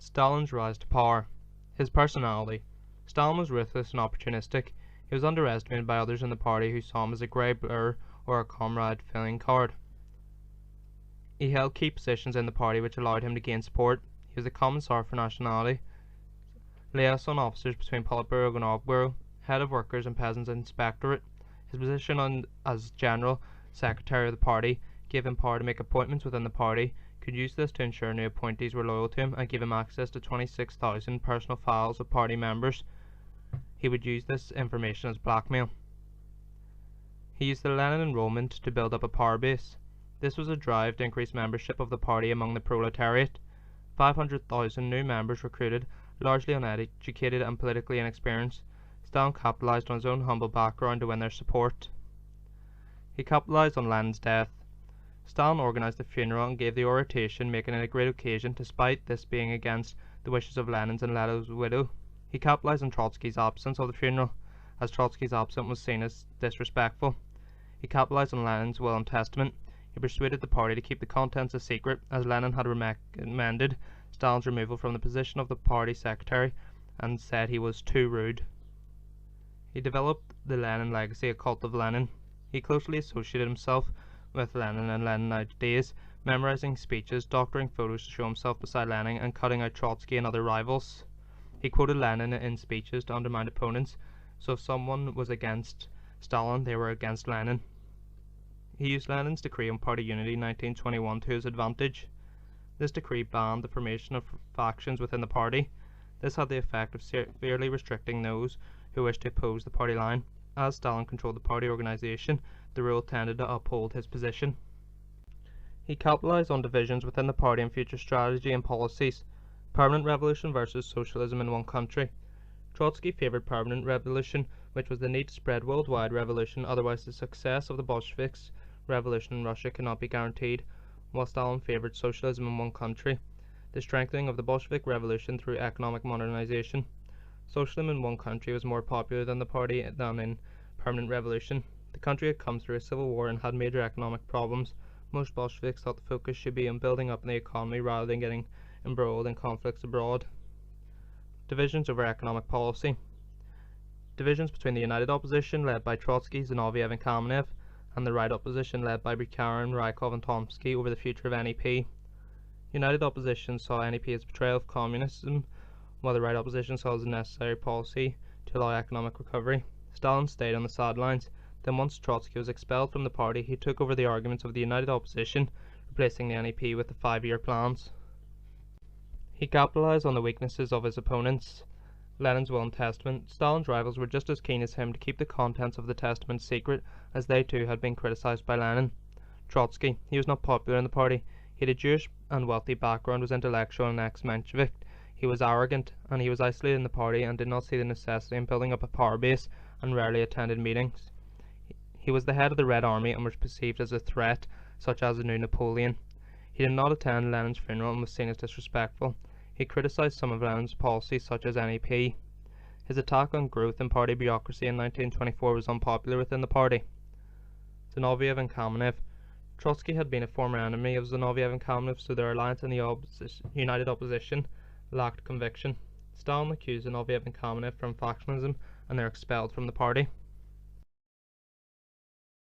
Stalin's rise to power. His personality. Stalin was ruthless and opportunistic. He was underestimated by others in the party who saw him as a grey blur or a comrade-filling card. He held key positions in the party which allowed him to gain support. He was the Commissar for Nationality, liaison officers between Politburo and Politburo, head of Workers' and Peasants' Inspectorate. His position as General Secretary of the party gave him power to make appointments within the party, could use this to ensure new appointees were loyal to him, and gave him access to 26,000 personal files of party members. He would use this information as blackmail. He used the Lenin enrollment to build up a power base. This was a drive to increase membership of the party among the proletariat. 500,000 new members recruited, largely uneducated and politically inexperienced. Stalin capitalized on his own humble background to win their support. He capitalized on Lenin's death. Stalin organized the funeral and gave the oration, making it a great occasion, despite this being against the wishes of Lenin's and Leto's widow. He capitalized on Trotsky's absence of the funeral, as Trotsky's absence was seen as disrespectful. He capitalized on Lenin's will and testament. He persuaded the party to keep the contents a secret, as Lenin had recommended Stalin's removal from the position of the party secretary and said he was too rude. He developed the Lenin legacy, a cult of Lenin. He closely associated himself with Lenin and Leninite days, memorizing speeches, doctoring photos to show himself beside Lenin, and cutting out Trotsky and other rivals. He quoted Lenin in speeches to undermine opponents, so if someone was against Stalin, they were against Lenin. He used Lenin's decree on party unity in 1921 to his advantage. This decree banned the formation of factions within the party. This had the effect of severely restricting those who wished to oppose the party line. As Stalin controlled the party organization, the rule tended to uphold his position. He capitalized on divisions within the party and future strategy and policies. Permanent revolution versus socialism in one country. Trotsky favored permanent revolution, which was the need to spread worldwide revolution, otherwise the success of the Bolsheviks' revolution in Russia cannot be guaranteed, while Stalin favored socialism in one country, the strengthening of the Bolshevik revolution through economic modernization. Socialism in one country was more popular than the party than in permanent revolution. The country had come through a civil war and had major economic problems. Most Bolsheviks thought the focus should be on building up the economy rather than getting embroiled in conflicts abroad. Divisions over economic policy. Divisions between the United Opposition, led by Trotsky, Zinoviev and Kamenev, and the Right Opposition, led by Bukharin, Rykov and Tomsky, over the future of NEP. United Opposition saw NEP as betrayal of communism, while the Right Opposition saw it as a necessary policy to allow economic recovery. Stalin stayed on the sidelines. Then once Trotsky was expelled from the party, he took over the arguments of the United Opposition, replacing the NEP with the 5-year plans. He capitalized on the weaknesses of his opponents. Lenin's will and testament. Stalin's rivals were just as keen as him to keep the contents of the testament secret, as they too had been criticized by Lenin. Trotsky. He was not popular in the party. He had a Jewish and wealthy background, was intellectual and ex-Menshevik. He was arrogant, and he was isolated in the party and did not see the necessity in building up a power base, and rarely attended meetings. He was the head of the Red Army and was perceived as a threat, such as the new Napoleon. He did not attend Lenin's funeral and was seen as disrespectful. He criticized some of Lenin's policies, such as NEP. His attack on growth in party bureaucracy in 1924 was unpopular within the party. Zinoviev and Kamenev. Trotsky had been a former enemy of Zinoviev and Kamenev, so their alliance in the United Opposition lacked conviction. Stalin accused Zinoviev and Kamenev from factionalism, and they were expelled from the party.